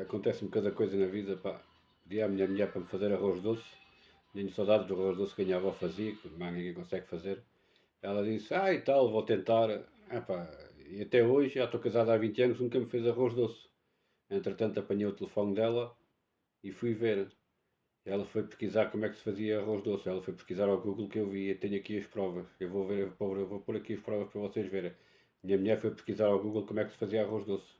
acontece-me cada coisa na vida, pá. Pedi à minha mulher para me fazer arroz doce. Tenho saudades do arroz doce que a minha avó fazia, que mais ninguém consegue fazer. Ela disse, e tal, vou tentar. Epá, e até hoje, já estou casado há 20 anos, nunca me fez arroz doce. Entretanto, apanhei o telefone dela e fui ver. Ela foi pesquisar como é que se fazia arroz doce. Ela foi pesquisar ao Google que eu vi e tenho aqui as provas. Eu vou ver, eu vou pôr aqui as provas para vocês verem. Minha mulher foi pesquisar ao Google como é que se fazia arroz doce.